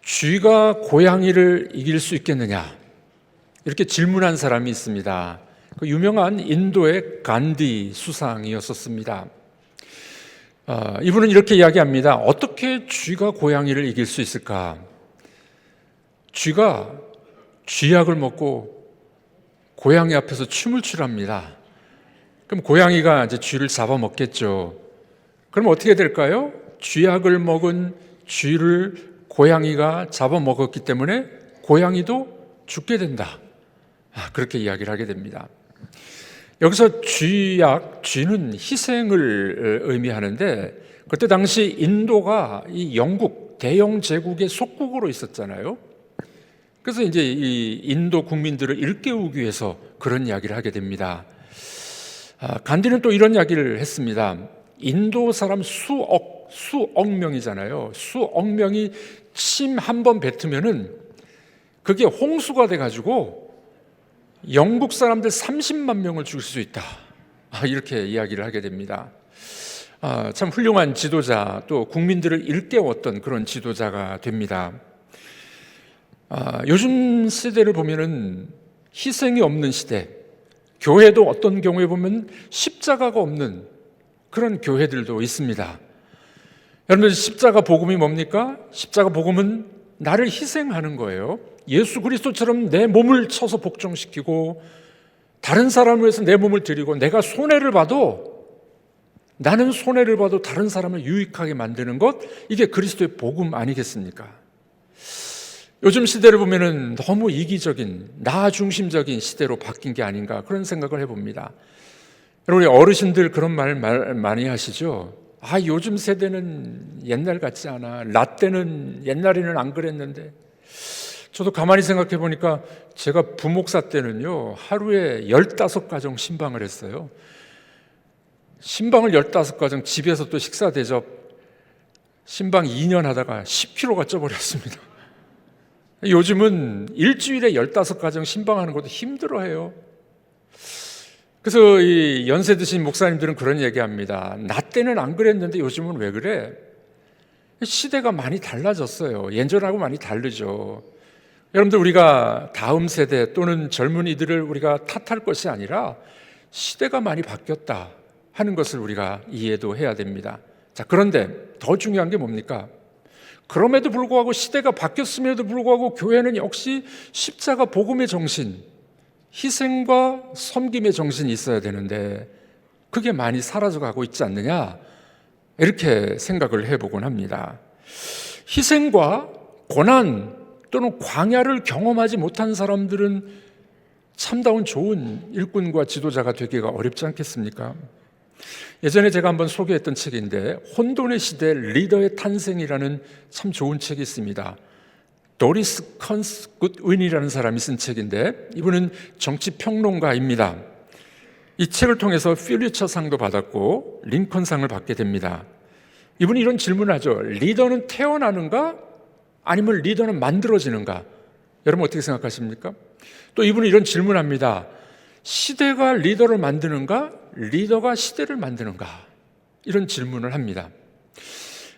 쥐가 고양이를 이길 수 있겠느냐? 이렇게 질문한 사람이 있습니다. 그 유명한 인도의 간디 수상이었었습니다. 이분은 이렇게 이야기합니다. 어떻게 쥐가 고양이를 이길 수 있을까? 쥐가 쥐약을 먹고 고양이 앞에서 춤을 추랍니다. 그럼 고양이가 이제 쥐를 잡아먹겠죠. 그럼 어떻게 될까요? 쥐약을 먹은 쥐를 고양이가 잡아먹었기 때문에 고양이도 죽게 된다. 그렇게 이야기를 하게 됩니다. 여기서 쥐는 희생을 의미하는데, 그때 당시 인도가 이 영국, 대영 제국의 속국으로 있었잖아요. 그래서 이제 이 인도 국민들을 일깨우기 위해서 그런 이야기를 하게 됩니다. 간디는 또 이런 이야기를 했습니다. 인도 사람 수억 명이잖아요. 수억 명이 침 한 번 뱉으면은 그게 홍수가 돼가지고 영국 사람들 30만 명을 죽일 수 있다. 이렇게 이야기를 하게 됩니다. 참 훌륭한 지도자, 또 국민들을 일깨웠던 그런 지도자가 됩니다. 요즘 세대를 보면은 희생이 없는 시대, 교회도 어떤 경우에 보면 십자가가 없는 그런 교회들도 있습니다. 여러분, 십자가 복음이 뭡니까? 십자가 복음은 나를 희생하는 거예요. 예수 그리스도처럼 내 몸을 쳐서 복종시키고 다른 사람을 위해서 내 몸을 드리고, 나는 손해를 봐도 다른 사람을 유익하게 만드는 것, 이게 그리스도의 복음 아니겠습니까? 요즘 시대를 보면은 너무 이기적인, 나 중심적인 시대로 바뀐 게 아닌가, 그런 생각을 해봅니다. 여러분, 우리 어르신들 그런 말 많이 하시죠? 요즘 세대는 옛날 같지 않아. 나 때는 옛날에는 안 그랬는데. 저도 가만히 생각해 보니까 제가 부목사 때는요, 하루에 15가정 신방을 했어요. 신방을 15가정, 집에서 또 식사 대접, 신방 2년 하다가 10kg가 쪄버렸습니다. 요즘은 일주일에 15가정 신방하는 것도 힘들어해요. 그래서 이 연세 드신 목사님들은 그런 얘기합니다. 나 때는 안 그랬는데 요즘은 왜 그래? 시대가 많이 달라졌어요. 예전하고 많이 다르죠. 여러분들, 우리가 다음 세대 또는 젊은이들을 우리가 탓할 것이 아니라 시대가 많이 바뀌었다 하는 것을 우리가 이해도 해야 됩니다. 자, 그런데 더 중요한 게 뭡니까? 그럼에도 불구하고, 시대가 바뀌었음에도 불구하고 교회는 역시 십자가 복음의 정신, 희생과 섬김의 정신이 있어야 되는데 그게 많이 사라져가고 있지 않느냐, 이렇게 생각을 해보곤 합니다. 희생과 고난 또는 광야를 경험하지 못한 사람들은 참다운 좋은 일꾼과 지도자가 되기가 어렵지 않겠습니까? 예전에 제가 한번 소개했던 책인데, 혼돈의 시대 리더의 탄생이라는 참 좋은 책이 있습니다. 도리스 컨스 굿윈이라는 사람이 쓴 책인데, 이분은 정치평론가입니다. 이 책을 통해서 퓰리처상도 받았고 링컨상을 받게 됩니다. 이분이 이런 질문을 하죠. 리더는 태어나는가? 아니면 리더는 만들어지는가? 여러분, 어떻게 생각하십니까? 또 이분은 이런 질문을 합니다. 시대가 리더를 만드는가? 리더가 시대를 만드는가? 이런 질문을 합니다.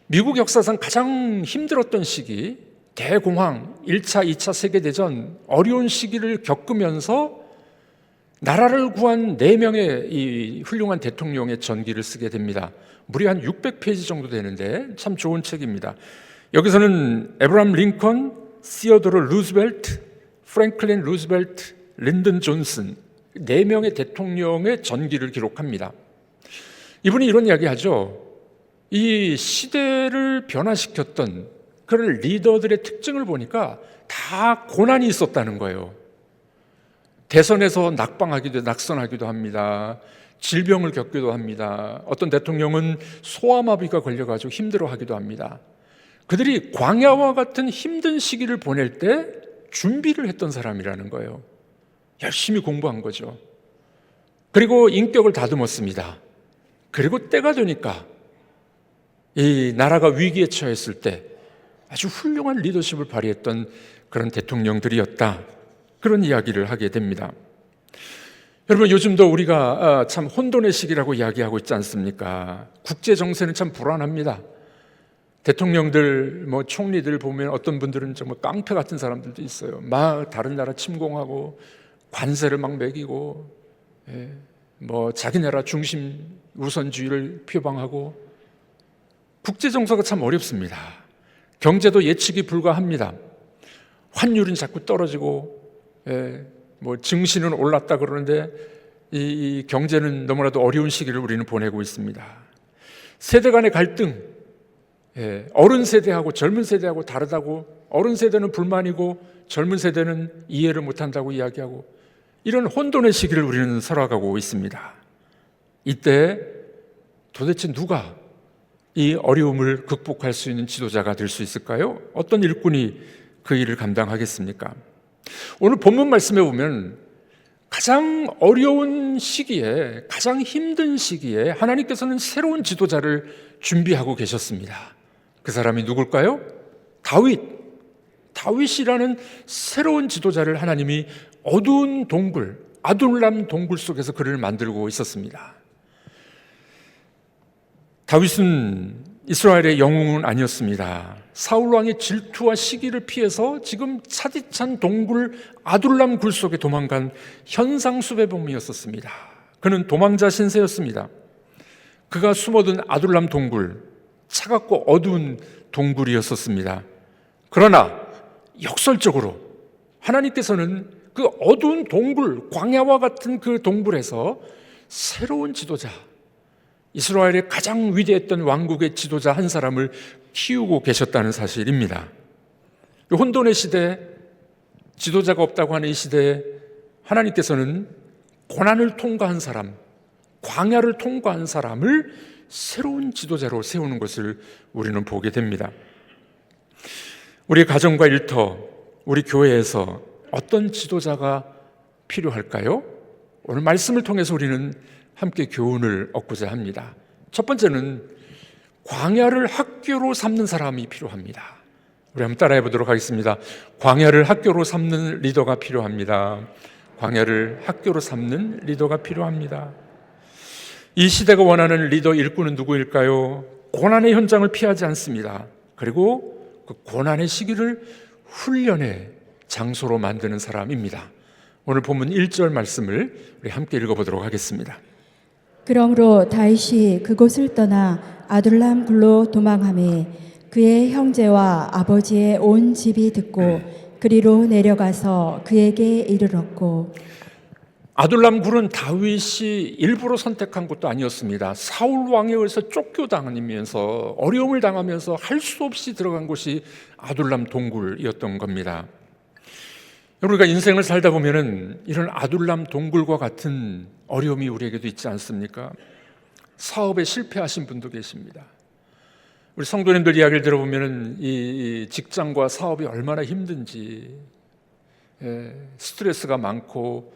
미국 역사상 가장 힘들었던 시기, 대공황, 1차, 2차 세계대전, 어려운 시기를 겪으면서 나라를 구한 4명의 이 훌륭한 대통령의 전기를 쓰게 됩니다. 무려 한 600페이지 정도 되는데 참 좋은 책입니다. 여기서는 에브라함 링컨, 시어도르 루즈벨트, 프랭클린 루즈벨트, 린든 존슨, 4명의 대통령의 전기를 기록합니다. 이분이 이런 이야기하죠. 이 시대를 변화시켰던 그런 리더들의 특징을 보니까 다 고난이 있었다는 거예요. 대선에서 낙선하기도 합니다. 질병을 겪기도 합니다. 어떤 대통령은 소아마비가 걸려가지고 힘들어하기도 합니다. 그들이 광야와 같은 힘든 시기를 보낼 때 준비를 했던 사람이라는 거예요. 열심히 공부한 거죠. 그리고 인격을 다듬었습니다. 그리고 때가 되니까 이 나라가 위기에 처했을 때 아주 훌륭한 리더십을 발휘했던 그런 대통령들이었다, 그런 이야기를 하게 됩니다. 여러분, 요즘도 우리가 참 혼돈의 시기라고 이야기하고 있지 않습니까? 국제 정세는 참 불안합니다. 대통령들, 총리들 보면 어떤 분들은 정말 깡패 같은 사람들도 있어요. 막 다른 나라 침공하고 관세를 막 매기고, 자기 나라 중심 우선주의를 표방하고. 국제 정서가 참 어렵습니다. 경제도 예측이 불가합니다. 환율은 자꾸 떨어지고, 증시는 올랐다 그러는데 이 경제는 너무나도 어려운 시기를 우리는 보내고 있습니다. 세대 간의 갈등, 어른 세대하고 젊은 세대하고 다르다고, 어른 세대는 불만이고 젊은 세대는 이해를 못한다고 이야기하고, 이런 혼돈의 시기를 우리는 살아가고 있습니다. 이때 도대체 누가 이 어려움을 극복할 수 있는 지도자가 될 수 있을까요? 어떤 일꾼이 그 일을 감당하겠습니까? 오늘 본문 말씀에 보면 가장 어려운 시기에, 가장 힘든 시기에 하나님께서는 새로운 지도자를 준비하고 계셨습니다. 그 사람이 누굴까요? 다윗이라는 새로운 지도자를 하나님이 어두운 동굴, 아둘람 동굴 속에서 그를 만들고 있었습니다. 다윗은 이스라엘의 영웅은 아니었습니다. 사울 왕의 질투와 시기를 피해서 지금 차디찬 동굴 아둘람 굴 속에 도망간 현상수배범이었습니다. 그는 도망자 신세였습니다. 그가 숨어든 아둘람 동굴, 차갑고 어두운 동굴이었습니다. 그러나 역설적으로 하나님께서는 그 어두운 동굴, 광야와 같은 그 동굴에서 새로운 지도자, 이스라엘의 가장 위대했던 왕국의 지도자 한 사람을 키우고 계셨다는 사실입니다. 혼돈의 시대, 지도자가 없다고 하는 이 시대에 하나님께서는 고난을 통과한 사람, 광야를 통과한 사람을 새로운 지도자로 세우는 것을 우리는 보게 됩니다. 우리 가정과 일터, 우리 교회에서 어떤 지도자가 필요할까요? 오늘 말씀을 통해서 우리는 함께 교훈을 얻고자 합니다. 첫 번째는 광야를 학교로 삼는 사람이 필요합니다. 우리 한번 따라해 보도록 하겠습니다. 광야를 학교로 삼는 리더가 필요합니다. 광야를 학교로 삼는 리더가 필요합니다. 이 시대가 원하는 리더 일꾼은 누구일까요? 고난의 현장을 피하지 않습니다. 그리고 그 고난의 시기를 훈련의 장소로 만드는 사람입니다. 오늘 본문 1절 말씀을 우리 함께 읽어보도록 하겠습니다. 그러므로 다윗이 그곳을 떠나 아둘람 굴로 도망하매 그의 형제와 아버지의 온 집이 듣고 그리로 내려가서 그에게 이르렀고. 아둘람 굴은 다윗이 일부러 선택한 것도 아니었습니다. 사울 왕에 의해서 쫓겨다니면서 어려움을 당하면서 할 수 없이 들어간 곳이 아둘람 동굴이었던 겁니다. 우리가 인생을 살다 보면은 이런 아둘람 동굴과 같은 어려움이 우리에게도 있지 않습니까? 사업에 실패하신 분도 계십니다. 우리 성도님들 이야기를 들어보면은 이 직장과 사업이 얼마나 힘든지, 스트레스가 많고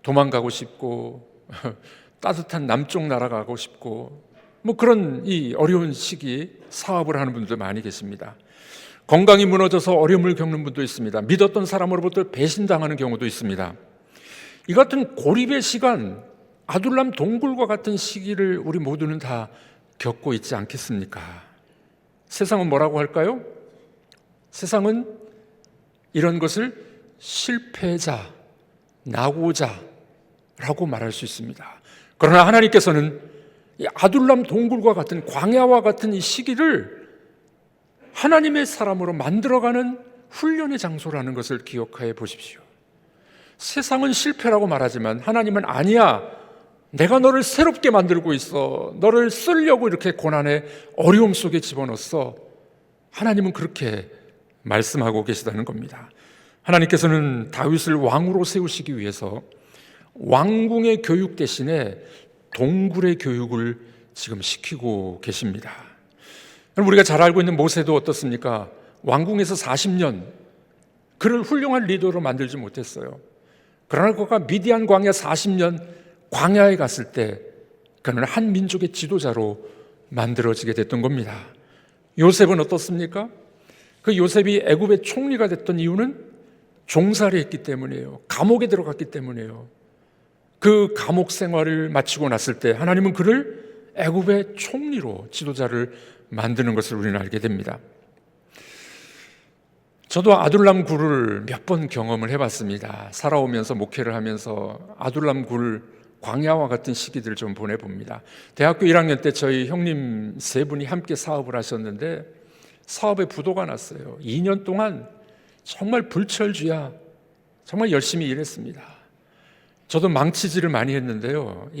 도망가고 싶고 따뜻한 남쪽 나라 가고 싶고 그런 이 어려운 시기 사업을 하는 분들도 많이 계십니다. 건강이 무너져서 어려움을 겪는 분도 있습니다. 믿었던 사람으로부터 배신당하는 경우도 있습니다. 이 같은 고립의 시간, 아둘람 동굴과 같은 시기를 우리 모두는 다 겪고 있지 않겠습니까? 세상은 뭐라고 할까요? 세상은 이런 것을 실패자, 낙오자라고 말할 수 있습니다. 그러나 하나님께서는 이 아둘람 동굴과 같은 광야와 같은 이 시기를 하나님의 사람으로 만들어가는 훈련의 장소라는 것을 기억해 보십시오. 세상은 실패라고 말하지만 하나님은 아니야, 내가 너를 새롭게 만들고 있어, 너를 쓰려고 이렇게 고난의 어려움 속에 집어넣었어. 하나님은 그렇게 말씀하고 계시다는 겁니다. 하나님께서는 다윗을 왕으로 세우시기 위해서 왕궁의 교육 대신에 동굴의 교육을 지금 시키고 계십니다. 우리가 잘 알고 있는 모세도 어떻습니까? 왕궁에서 40년 그를 훌륭한 리더로 만들지 못했어요. 그러나 그가 미디안 광야 40년 광야에 갔을 때 그는 한 민족의 지도자로 만들어지게 됐던 겁니다. 요셉은 어떻습니까? 그 요셉이 애굽의 총리가 됐던 이유는 종살이 했기 때문이에요. 감옥에 들어갔기 때문이에요. 그 감옥 생활을 마치고 났을 때 하나님은 그를 애굽의 총리로 지도자를 만드는 것을 우리는 알게 됩니다. 저도 아둘람 굴을 몇 번 경험을 해봤습니다. 살아오면서 목회를 하면서 아둘람 굴 광야와 같은 시기들을 좀 보내봅니다. 대학교 1학년 때 저희 형님 세 분이 함께 사업을 하셨는데 사업에 부도가 났어요. 2년 동안 정말 불철주야 정말 열심히 일했습니다. 저도 망치질을 많이 했는데요.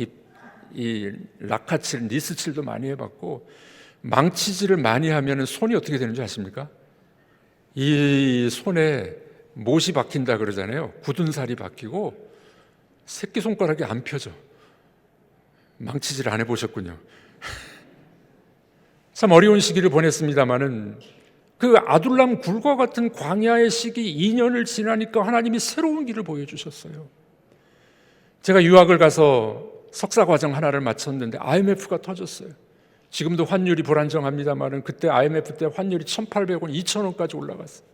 이 락카칠, 니스칠도 많이 해봤고, 망치질을 많이 하면 손이 어떻게 되는지 아십니까? 이 손에 못이 박힌다 그러잖아요. 굳은 살이 박히고 새끼손가락이 안 펴져. 망치질 안 해보셨군요. 참 어려운 시기를 보냈습니다마는 그 아둘람 굴과 같은 광야의 시기 2년을 지나니까 하나님이 새로운 길을 보여주셨어요. 제가 유학을 가서 석사과정 하나를 마쳤는데 IMF가 터졌어요. 지금도 환율이 불안정합니다만 그때 IMF 때 환율이 1,800원, 2,000원까지 올라갔어요.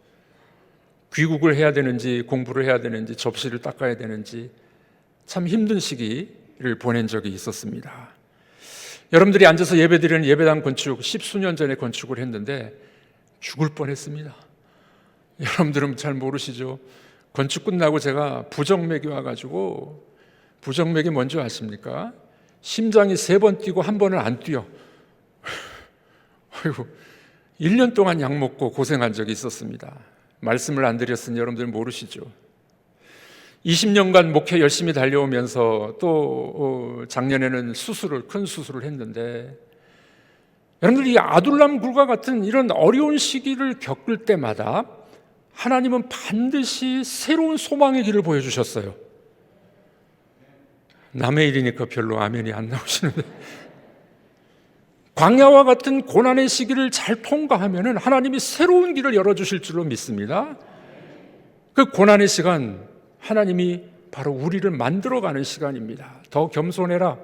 귀국을 해야 되는지 공부를 해야 되는지 접시를 닦아야 되는지 참 힘든 시기를 보낸 적이 있었습니다. 여러분들이 앉아서 예배드리는 예배당 건축 10수년 전에 건축을 했는데 죽을 뻔했습니다. 여러분들은 잘 모르시죠? 건축 끝나고 제가 부정맥이 와가지고, 부정맥이 뭔지 아십니까? 심장이 3번 뛰고 1번은 안 뛰어. 아이고, 1년 동안 약 먹고 고생한 적이 있었습니다. 말씀을 안 드렸으니 여러분들은 모르시죠? 20년간 목회 열심히 달려오면서 또 작년에는 큰 수술을 했는데, 여러분들 이 아둘람 굴과 같은 이런 어려운 시기를 겪을 때마다 하나님은 반드시 새로운 소망의 길을 보여주셨어요. 남의 일이니까 별로 아멘이 안 나오시는데, 광야와 같은 고난의 시기를 잘 통과하면 하나님이 새로운 길을 열어주실 줄로 믿습니다. 그 고난의 시간, 하나님이 바로 우리를 만들어가는 시간입니다. 더 겸손해라.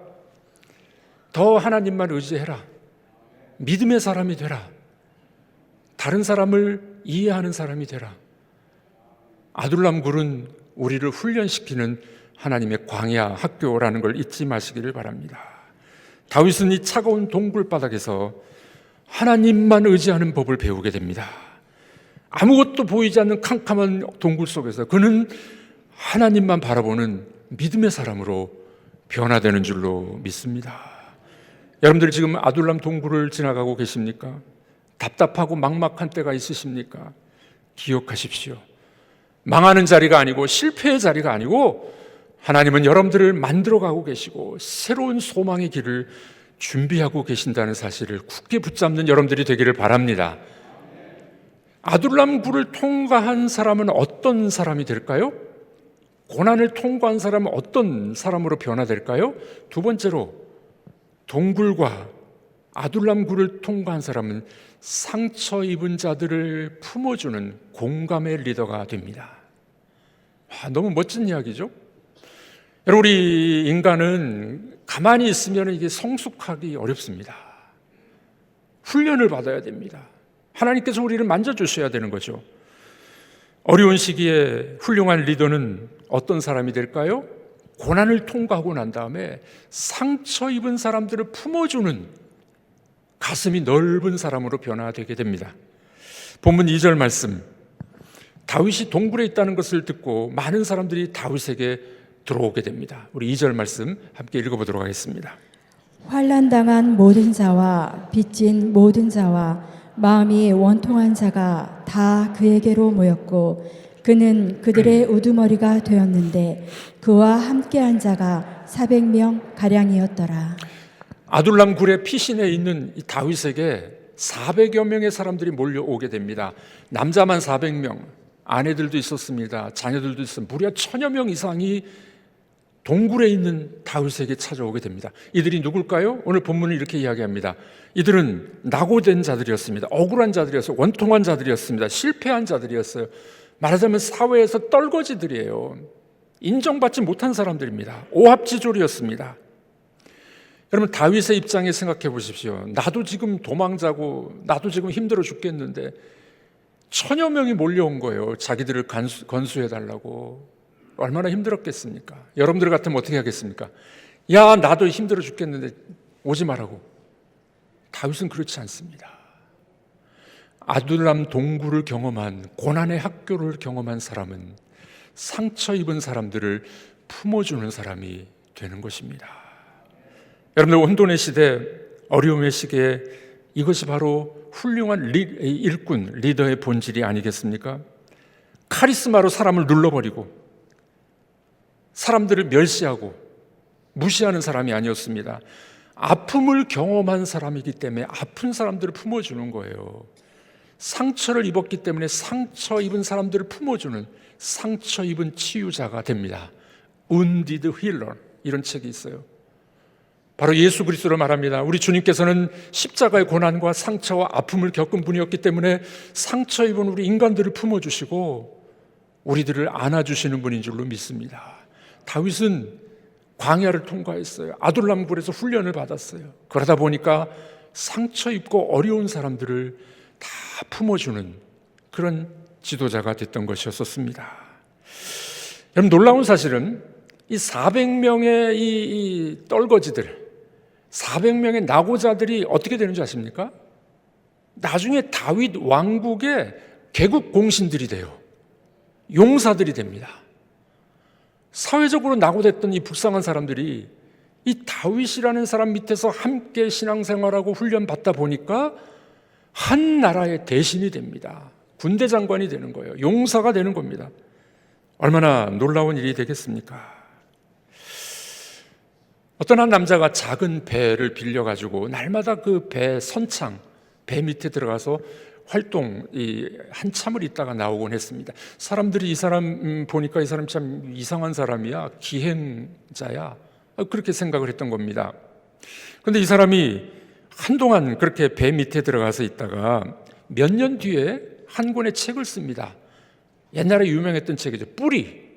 더 하나님만 의지해라. 믿음의 사람이 되라. 다른 사람을 이해하는 사람이 되라. 아둘람 굴은 우리를 훈련시키는 하나님의 광야 학교라는 걸 잊지 마시기를 바랍니다. 다윗은 이 차가운 동굴바닥에서 하나님만 의지하는 법을 배우게 됩니다. 아무것도 보이지 않는 캄캄한 동굴 속에서 그는 하나님만 바라보는 믿음의 사람으로 변화되는 줄로 믿습니다. 여러분들 지금 아둘람 동굴을 지나가고 계십니까? 답답하고 막막한 때가 있으십니까? 기억하십시오. 망하는 자리가 아니고 실패의 자리가 아니고 하나님은 여러분들을 만들어가고 계시고 새로운 소망의 길을 준비하고 계신다는 사실을 굳게 붙잡는 여러분들이 되기를 바랍니다. 아둘람 굴을 통과한 사람은 어떤 사람이 될까요? 고난을 통과한 사람은 어떤 사람으로 변화될까요? 두 번째로, 동굴과 아둘람 굴을 통과한 사람은 상처 입은 자들을 품어주는 공감의 리더가 됩니다. 너무 멋진 이야기죠? 여러분, 우리 인간은 가만히 있으면 이게 성숙하기 어렵습니다. 훈련을 받아야 됩니다. 하나님께서 우리를 만져주셔야 되는 거죠. 어려운 시기에 훌륭한 리더는 어떤 사람이 될까요? 고난을 통과하고 난 다음에 상처 입은 사람들을 품어주는 가슴이 넓은 사람으로 변화되게 됩니다. 본문 2절 말씀, 다윗이 동굴에 있다는 것을 듣고 많은 사람들이 다윗에게 들어오게 됩니다. 우리 2절 말씀 함께 읽어보도록 하겠습니다. 환난당한 모든 자와 빚진 모든 자와 마음이 원통한 자가 다 그에게로 모였고 그는 그들의 우두머리가 되었는데 그와 함께한 자가 400명 가량이었더라. 아둘람 굴의 피신에 있는 이 다윗에게 400여 명의 사람들이 몰려오게 됩니다. 남자만 400명, 아내들도 있었습니다. 자녀들도 있었습니다. 무려 1000여 명 이상이 동굴에 있는 다윗에게 찾아오게 됩니다. 이들이 누굴까요? 오늘 본문은 이렇게 이야기합니다. 이들은 낙오된 자들이었습니다. 억울한 자들이었어요. 원통한 자들이었습니다. 실패한 자들이었어요. 말하자면 사회에서 떨거지들이에요. 인정받지 못한 사람들입니다. 오합지졸이었습니다. 여러분, 다윗의 입장에 생각해 보십시오. 나도 지금 도망자고 나도 지금 힘들어 죽겠는데 1000여 명이 몰려온 거예요. 자기들을 건수해달라고. 얼마나 힘들었겠습니까? 여러분들 같으면 어떻게 하겠습니까? 야, 나도 힘들어 죽겠는데 오지 말라고. 다윗은 그렇지 않습니다. 아둘람 동굴을 경험한, 고난의 학교를 경험한 사람은 상처 입은 사람들을 품어주는 사람이 되는 것입니다. 여러분들, 혼돈의 시대, 어려움의 시기에 이것이 바로 훌륭한 일꾼, 리더의 본질이 아니겠습니까? 카리스마로 사람을 눌러버리고 사람들을 멸시하고 무시하는 사람이 아니었습니다. 아픔을 경험한 사람이기 때문에 아픈 사람들을 품어주는 거예요. 상처를 입었기 때문에 상처 입은 사람들을 품어주는 상처 입은 치유자가 됩니다. Wounded Healer, 이런 책이 있어요. 바로 예수 그리스도를 말합니다. 우리 주님께서는 십자가의 고난과 상처와 아픔을 겪은 분이었기 때문에 상처 입은 우리 인간들을 품어주시고 우리들을 안아주시는 분인 줄로 믿습니다. 다윗은 광야를 통과했어요. 아둘람굴에서 훈련을 받았어요. 그러다 보니까 상처 입고 어려운 사람들을 다 품어주는 그런 지도자가 됐던 것이었습니다. 여러분, 놀라운 사실은 이 400명의 이 떨거지들, 400명의 낙오자들이 어떻게 되는지 아십니까? 나중에 다윗 왕국의 개국 공신들이 돼요. 용사들이 됩니다. 사회적으로 낙오됐던 이 불쌍한 사람들이 이 다윗이라는 사람 밑에서 함께 신앙생활하고 훈련받다 보니까 한 나라의 대신이 됩니다. 군대 장관이 되는 거예요. 용사가 되는 겁니다. 얼마나 놀라운 일이 되겠습니까? 어떤 한 남자가 작은 배를 빌려가지고 날마다 그 배 선창, 배 밑에 들어가서 한참을 있다가 나오곤 했습니다. 사람들이 이 사람 보니까 이 사람 참 이상한 사람이야, 기행자야, 그렇게 생각을 했던 겁니다. 그런데 이 사람이 한동안 그렇게 배 밑에 들어가서 있다가 몇 년 뒤에 한 권의 책을 씁니다. 옛날에 유명했던 책이죠. 뿌리.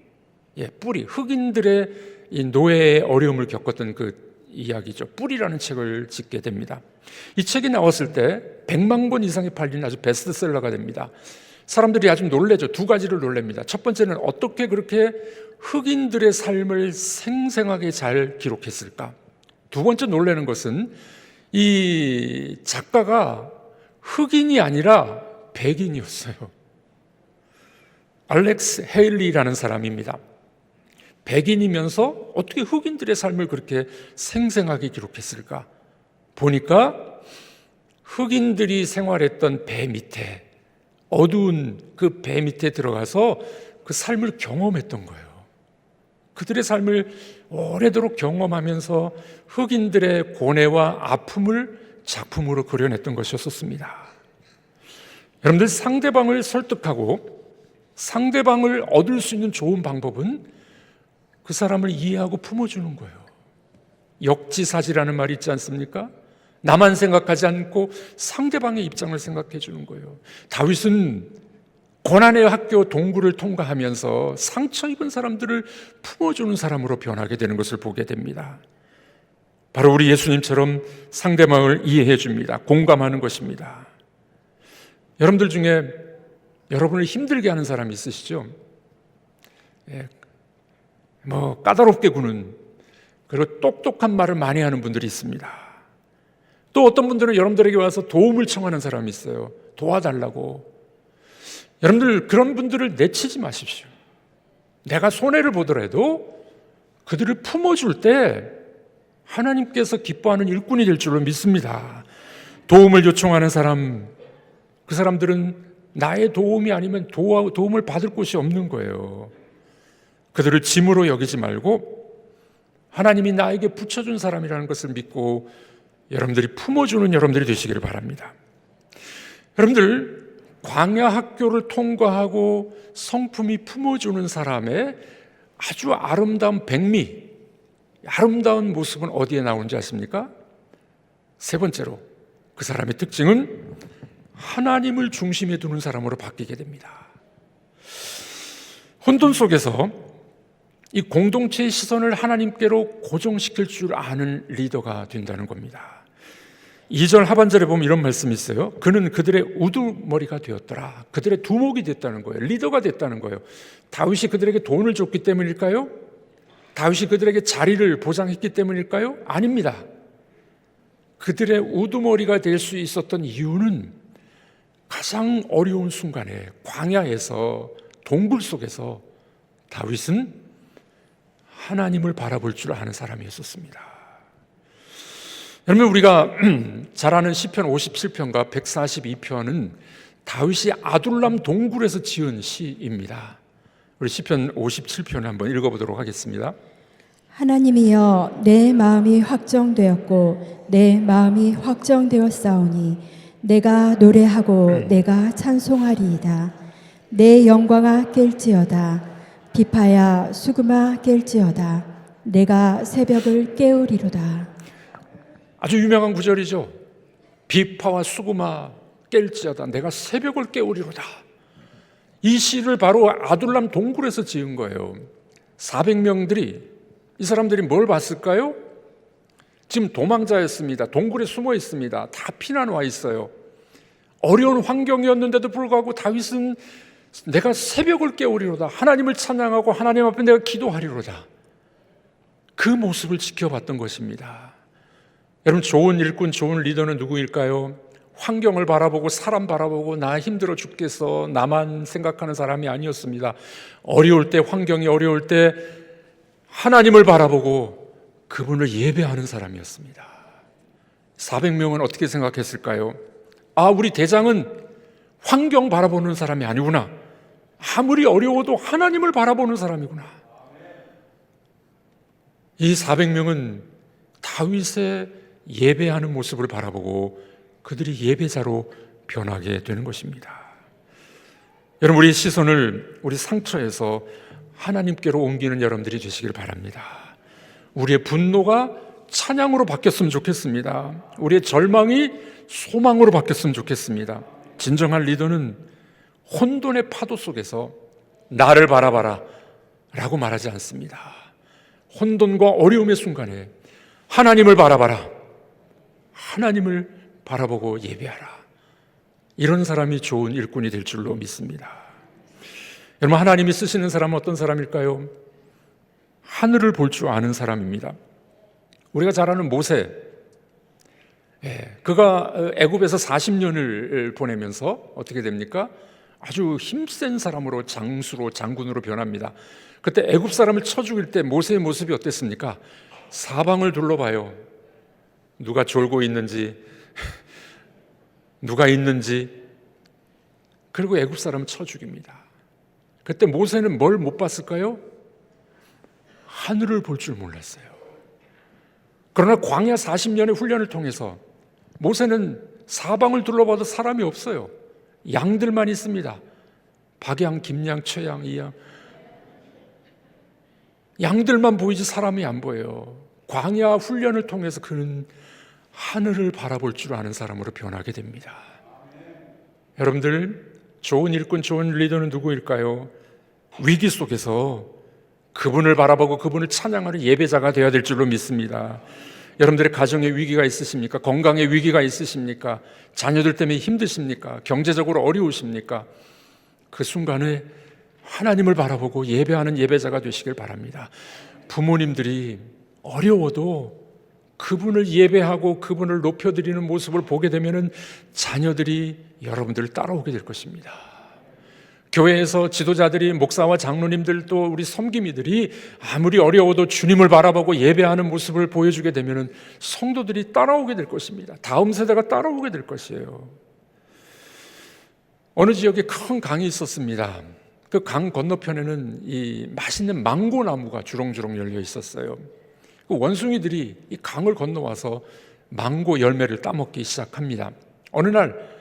뿌리. 흑인들의 이 노예의 어려움을 겪었던 그 이야기죠. 뿌리라는 책을 짓게 됩니다. 이 책이 나왔을 때 100만 권 이상이 팔리는 아주 베스트셀러가 됩니다. 사람들이 아주 놀래죠. 두 가지를 놀랍니다. 첫 번째는 어떻게 그렇게 흑인들의 삶을 생생하게 잘 기록했을까? 두 번째 놀라는 것은 이 작가가 흑인이 아니라 백인이었어요. 알렉스 헤일리라는 사람입니다. 백인이면서 어떻게 흑인들의 삶을 그렇게 생생하게 기록했을까? 보니까 흑인들이 생활했던 배 밑에, 어두운 그 배 밑에 들어가서 그 삶을 경험했던 거예요. 그들의 삶을 오래도록 경험하면서 흑인들의 고뇌와 아픔을 작품으로 그려냈던 것이었습니다. 여러분들, 상대방을 설득하고 상대방을 얻을 수 있는 좋은 방법은 그 사람을 이해하고 품어주는 거예요. 역지사지라는 말이 있지 않습니까? 나만 생각하지 않고 상대방의 입장을 생각해 주는 거예요. 다윗은 고난의 학교 동굴을 통과하면서 상처 입은 사람들을 품어주는 사람으로 변하게 되는 것을 보게 됩니다. 바로 우리 예수님처럼 상대방을 이해해 줍니다. 공감하는 것입니다. 여러분들 중에 여러분을 힘들게 하는 사람이 있으시죠? 까다롭게 구는, 그리고 똑똑한 말을 많이 하는 분들이 있습니다. 또 어떤 분들은 여러분들에게 와서 도움을 청하는 사람이 있어요. 도와달라고. 여러분들, 그런 분들을 내치지 마십시오. 내가 손해를 보더라도 그들을 품어줄 때 하나님께서 기뻐하는 일꾼이 될 줄로 믿습니다. 도움을 요청하는 사람, 그 사람들은 나의 도움이 아니면 도움을 받을 곳이 없는 거예요. 그들을 짐으로 여기지 말고 하나님이 나에게 붙여준 사람이라는 것을 믿고 여러분들이 품어주는 여러분들이 되시기를 바랍니다. 여러분들, 광야 학교를 통과하고 성품이 품어주는 사람의 아주 아름다운 백미, 아름다운 모습은 어디에 나오는지 아십니까? 세 번째로, 그 사람의 특징은 하나님을 중심에 두는 사람으로 바뀌게 됩니다. 혼돈 속에서 이 공동체의 시선을 하나님께로 고정시킬 줄 아는 리더가 된다는 겁니다. 2절 하반절에 보면 이런 말씀이 있어요. 그는 그들의 우두머리가 되었더라. 그들의 두목이 됐다는 거예요. 리더가 됐다는 거예요. 다윗이 그들에게 돈을 줬기 때문일까요? 다윗이 그들에게 자리를 보장했기 때문일까요? 아닙니다. 그들의 우두머리가 될 수 있었던 이유는 가장 어려운 순간에 광야에서 동굴 속에서 다윗은 하나님을 바라볼 줄 아는 사람이었습니다. 여러분, 우리가 잘 아는 시편 57편과 142편은 다윗이 아둘람 동굴에서 지은 시입니다. 우리 시편 57편을 한번 읽어보도록 하겠습니다. 하나님이여 내 마음이 확정되었고 내 마음이 확정되었사오니 내가 노래하고 내가 찬송하리이다. 내 영광아 깰지어다. 비파야 수금아 깰지어다. 내가 새벽을 깨우리로다. 아주 유명한 구절이죠. 비파와 수금아 깰지어다. 내가 새벽을 깨우리로다. 이 시를 바로 아둘람 동굴에서 지은 거예요. 400명들이, 이 사람들이 뭘 봤을까요? 지금 도망자였습니다. 동굴에 숨어 있습니다. 다 피난 와 있어요. 어려운 환경이었는데도 불구하고 다윗은 내가 새벽을 깨우리로다. 하나님을 찬양하고 하나님 앞에 내가 기도하리로다. 그 모습을 지켜봤던 것입니다. 여러분, 좋은 일꾼, 좋은 리더는 누구일까요? 환경을 바라보고 사람 바라보고 나 힘들어 죽겠어 나만 생각하는 사람이 아니었습니다. 어려울 때, 환경이 어려울 때 하나님을 바라보고 그분을 예배하는 사람이었습니다. 400명은 어떻게 생각했을까요? 아, 우리 대장은 환경 바라보는 사람이 아니구나. 아무리 어려워도 하나님을 바라보는 사람이구나. 이 400명은 다윗의 예배하는 모습을 바라보고 그들이 예배자로 변하게 되는 것입니다. 여러분, 우리 시선을 우리 상처에서 하나님께로 옮기는 여러분들이 되시길 바랍니다. 우리의 분노가 찬양으로 바뀌었으면 좋겠습니다. 우리의 절망이 소망으로 바뀌었으면 좋겠습니다. 진정한 리더는 혼돈의 파도 속에서 나를 바라봐라 라고 말하지 않습니다. 혼돈과 어려움의 순간에 하나님을 바라봐라, 하나님을 바라보고 예배하라. 이런 사람이 좋은 일꾼이 될 줄로 믿습니다. 여러분, 하나님이 쓰시는 사람은 어떤 사람일까요? 하늘을 볼 줄 아는 사람입니다. 우리가 잘 아는 모세, 그가 애굽에서 40년을 보내면서 어떻게 됩니까? 아주 힘센 사람으로, 장수로, 장군으로 변합니다. 그때 애굽 사람을 쳐 죽일 때 모세의 모습이 어땠습니까? 사방을 둘러봐요. 누가 졸고 있는지, 누가 있는지. 그리고 애굽 사람을 쳐 죽입니다. 그때 모세는 뭘 못 봤을까요? 하늘을 볼 줄 몰랐어요. 그러나 광야 40년의 훈련을 통해서 모세는 사방을 둘러봐도 사람이 없어요. 양들만 있습니다. 박양, 김양, 최양, 이양. 양들만 보이지 사람이 안 보여요. 광야 훈련을 통해서 그는 하늘을 바라볼 줄 아는 사람으로 변하게 됩니다. 여러분들, 좋은 일꾼, 좋은 리더는 누구일까요? 위기 속에서 그분을 바라보고 그분을 찬양하는 예배자가 되어야 될 줄로 믿습니다. 여러분들의 가정에 위기가 있으십니까? 건강에 위기가 있으십니까? 자녀들 때문에 힘드십니까? 경제적으로 어려우십니까? 그 순간에 하나님을 바라보고 예배하는 예배자가 되시길 바랍니다. 부모님들이 어려워도 그분을 예배하고 그분을 높여드리는 모습을 보게 되면 자녀들이 여러분들을 따라오게 될 것입니다. 교회에서 지도자들이, 목사와 장로님들, 또 우리 섬기미들이 아무리 어려워도 주님을 바라보고 예배하는 모습을 보여주게 되면 성도들이 따라오게 될 것입니다. 다음 세대가 따라오게 될 것이에요. 어느 지역에 큰 강이 있었습니다. 그 강 건너편에는 이 맛있는 망고 나무가 주렁주렁 열려 있었어요. 그 원숭이들이 이 강을 건너와서 망고 열매를 따먹기 시작합니다. 어느 날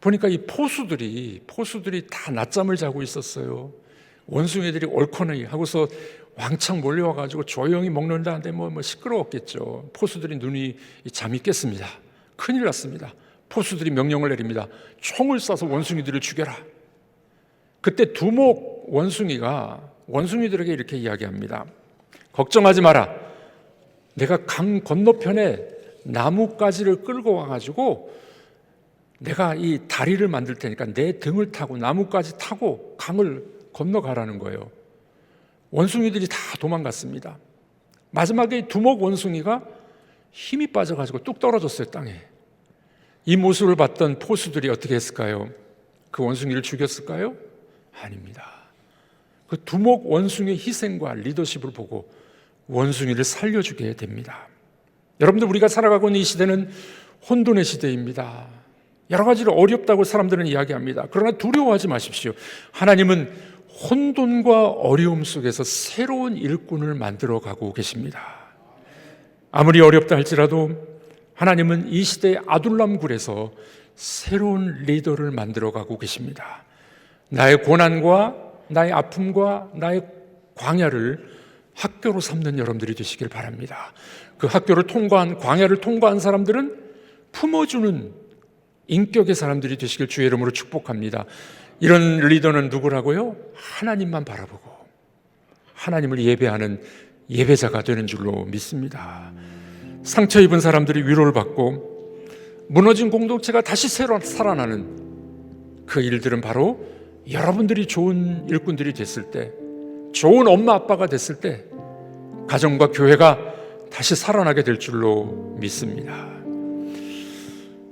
보니까 이 포수들이 다 낮잠을 자고 있었어요. 원숭이들이 옳거니 하고서 왕창 몰려와가지고 조용히 먹는다는데 뭐 시끄러웠겠죠. 포수들이 눈이 잠이 깼습니다. 큰일 났습니다. 포수들이 명령을 내립니다. 총을 쏴서 원숭이들을 죽여라. 그때 두목 원숭이가 원숭이들에게 이렇게 이야기합니다. 걱정하지 마라. 내가 강 건너편에 나뭇가지를 끌고 와가지고 내가 이 다리를 만들 테니까 내 등을 타고 나뭇가지 타고 강을 건너가라는 거예요. 원숭이들이 다 도망갔습니다. 마지막에 두목 원숭이가 힘이 빠져가지고 뚝 떨어졌어요, 땅에. 이 모습을 봤던 포수들이 어떻게 했을까요? 그 원숭이를 죽였을까요? 아닙니다. 그 두목 원숭이의 희생과 리더십을 보고 원숭이를 살려주게 됩니다. 여러분들, 우리가 살아가고 있는 이 시대는 혼돈의 시대입니다. 여러 가지로 어렵다고 사람들은 이야기합니다. 그러나 두려워하지 마십시오. 하나님은 혼돈과 어려움 속에서 새로운 일꾼을 만들어가고 계십니다. 아무리 어렵다 할지라도 하나님은 이 시대의 아둘람굴에서 새로운 리더를 만들어가고 계십니다. 나의 고난과 나의 아픔과 나의 광야를 학교로 삼는 여러분들이 되시길 바랍니다. 그 학교를 통과한, 광야를 통과한 사람들은 품어주는 인격의 사람들이 되시길 주의 이름으로 축복합니다. 이런 리더는 누구라고요? 하나님만 바라보고 하나님을 예배하는 예배자가 되는 줄로 믿습니다. 상처 입은 사람들이 위로를 받고 무너진 공동체가 다시 새로 살아나는 그 일들은 바로 여러분들이 좋은 일꾼들이 됐을 때, 좋은 엄마 아빠가 됐을 때 가정과 교회가 다시 살아나게 될 줄로 믿습니다.